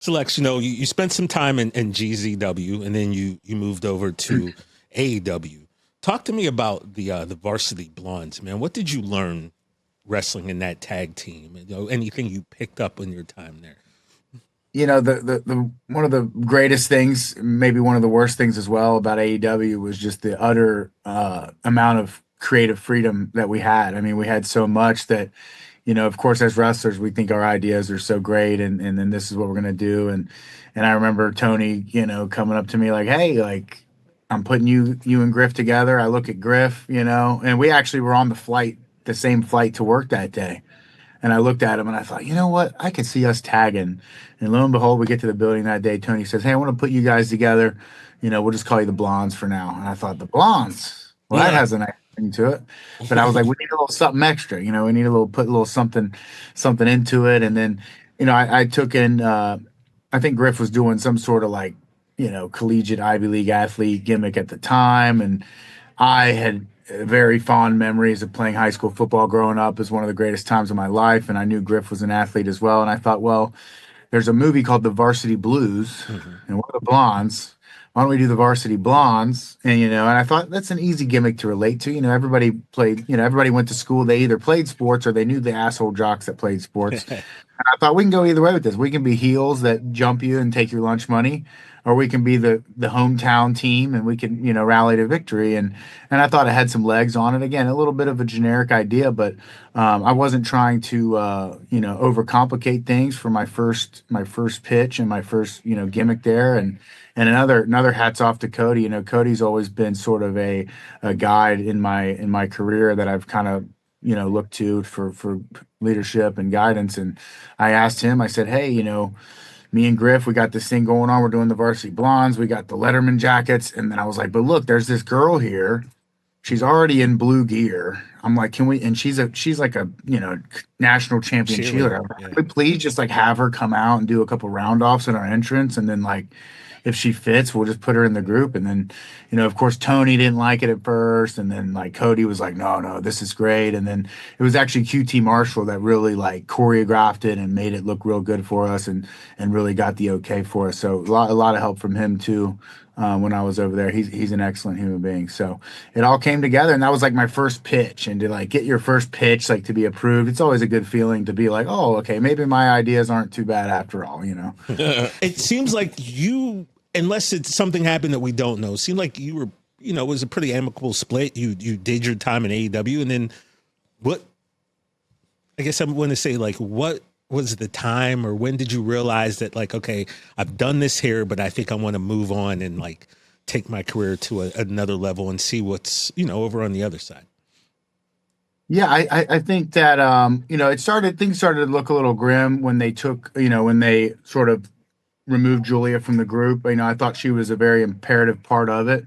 So Lex, you spent some time in GZW and then you moved over to AEW. Talk to me about the Varsity Blondes, man. What did you learn wrestling in that tag team? Anything you picked up in your time there? The one of the greatest things, maybe one of the worst things as well about AEW was just the utter amount of creative freedom that we had. I mean, we had so much that, of course, as wrestlers, we think our ideas are so great, and then this is what we're gonna do. And I remember Tony, coming up to me like, "Hey, like, I'm putting you and Griff together." I look at Griff, and we actually were on the same flight to work that day. And I looked at him and I thought, you know what? I could see us tagging. And lo and behold, we get to the building that day. Tony says, "Hey, I want to put you guys together. We'll just call you the Blondes for now." And I thought, the Blondes? Well, that Yeah. has a nice thing to it. But I was like, we need a little something extra. We need put a little something into it. And then, I took in, I think Griff was doing some sort of like, collegiate Ivy League athlete gimmick at the time. And I had very fond memories of playing high school football growing up as one of the greatest times of my life. And I knew Griff was an athlete as well. And I thought, well, there's a movie called The Varsity Blues, Hmm. and we're the Blondes. Why don't we do the Varsity Blondes? And I thought that's an easy gimmick to relate to. Everybody played, everybody went to school. They either played sports or they knew the asshole jocks that played sports. I thought we can go either way with this. We can be heels that jump you and take your lunch money, or we can be the hometown team and we can rally to victory. And I thought it had some legs on it. Again, a little bit of a generic idea, but I wasn't trying to overcomplicate things for my first pitch and my first gimmick there. And another hats off to Cody. Cody's always been sort of a guide in my career that I've kind of looked to for leadership and guidance. And I asked him, I said, "Hey, me and Griff, we got this thing going on. We're doing the Varsity Blondes. We got the Letterman jackets." And then I was like, "But look, there's this girl here. She's already in blue gear." I'm like, "Can we?" And she's like a national champion cheerleader. Cheerleader. I'm like, Yeah. "Can we please just like have her come out and do a couple round offs in our entrance, and then like if she fits, we'll just put her in the group." And then, of course, Tony didn't like it at first, and then like Cody was like, "No, no, this is great." And then it was actually QT Marshall that really like choreographed it and made it look real good for us, and really got the okay for us. So a lot of help from him too. When I was over there, he's an excellent human being. So it all came together, and that was like my first pitch. And to like get your first pitch like to be approved, it's always a good feeling to be like, "Oh, okay, maybe my ideas aren't too bad after all." It seems like unless it's something happened that we don't know, it seemed like you were, it was a pretty amicable split. You did your time in AEW, and then what? I guess I'm going to say, like, what was the time, or when did you realize that, like, okay, I've done this here, but I think I want to move on and like take my career to another level and see what's over on the other side. Yeah, I think that things started to look a little grim when they sort of removed Julia from the group. I thought she was a very imperative part of it.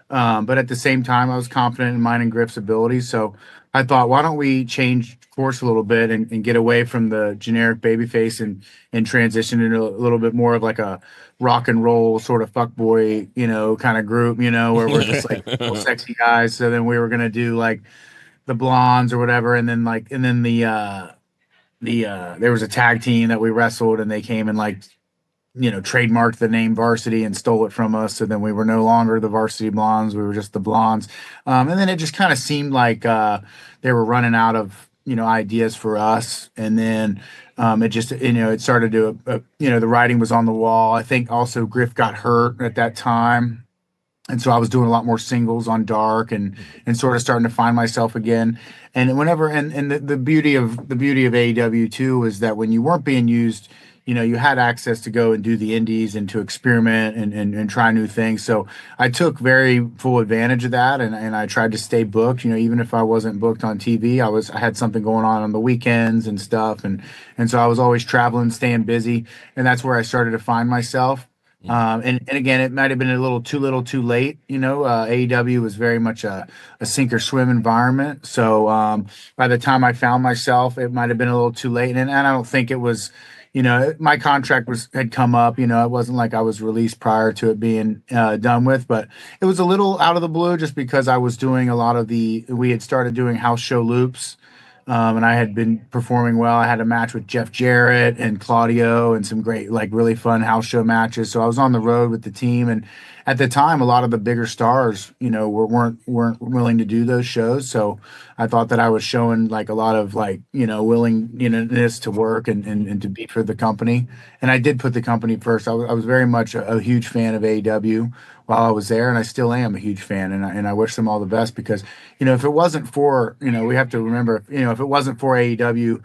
But at the same time, I was confident in mine and Griff's abilities. So I thought, why don't we change course a little bit and get away from the generic babyface and transition into a little bit more of like a rock and roll sort of fuckboy, kind of group, where we're just like real sexy guys. So then we were gonna do like the blondes or whatever, and then there was a tag team that we wrestled, and they came and like trademarked the name Varsity and stole it from us. So then we were no longer the Varsity Blondes. We were just the Blondes. And then it just kind of seemed like they were running out of, ideas for us. And then it just, it started to, the writing was on the wall. I think also Griff got hurt at that time. And so I was doing a lot more singles on Dark and sort of starting to find myself again. And whenever and the beauty of AEW too is that when you weren't being used, you had access to go and do the indies and to experiment and try new things. So I took very full advantage of that, and I tried to stay booked. Even if I wasn't booked on TV, I had something going on the weekends and stuff, and so I was always traveling, staying busy, and that's where I started to find myself. And again, it might have been a little too late. AEW was very much a sink or swim environment. So by the time I found myself, it might have been a little too late. And I don't think it was, my contract had come up. It wasn't like I was released prior to it being done with, but it was a little out of the blue just because I was doing a lot of we had started doing house show loops And I had been performing well. I had a match with Jeff Jarrett and Claudio and some great, like really fun house show matches. So I was on the road with the team, and at the time, a lot of the bigger stars, weren't willing to do those shows. So I thought that I was showing like a lot of like willingness to work and to be for the company. And I did put the company first. I was very much a huge fan of AEW while I was there, and I still am a huge fan. And I wish them all the best because if it wasn't for, we have to remember, if it wasn't for AEW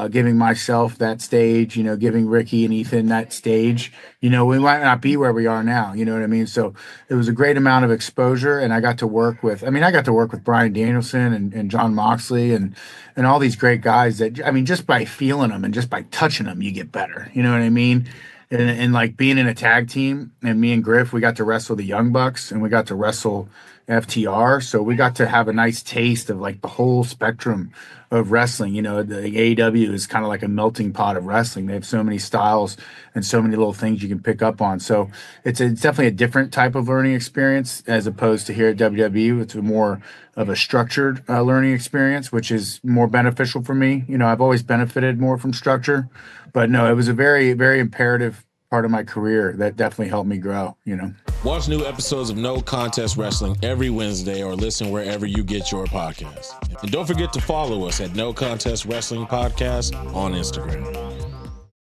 giving myself that stage, giving Ricky and Ethan that stage, we might not be where we are now. You know what I mean? So it was a great amount of exposure, and I got to work with, Bryan Danielson and John Moxley and all these great guys that, just by feeling them and just by touching them, you get better. You know what I mean? And like being in a tag team, and me and Griff, we got to wrestle the Young Bucks and we got to wrestle FTR. So we got to have a nice taste of like the whole spectrum of wrestling. The AEW is kind of like a melting pot of wrestling. They have so many styles and so many little things you can pick up on. So it's definitely a different type of learning experience as opposed to here at WWE. It's more of a structured learning experience, which is more beneficial for me. I've always benefited more from structure, but no, it was a very, very imperative part of my career that definitely helped me grow. Watch new episodes of No Contest Wrestling every Wednesday or listen wherever you get your podcasts. And don't forget to follow us at No Contest Wrestling Podcast on Instagram.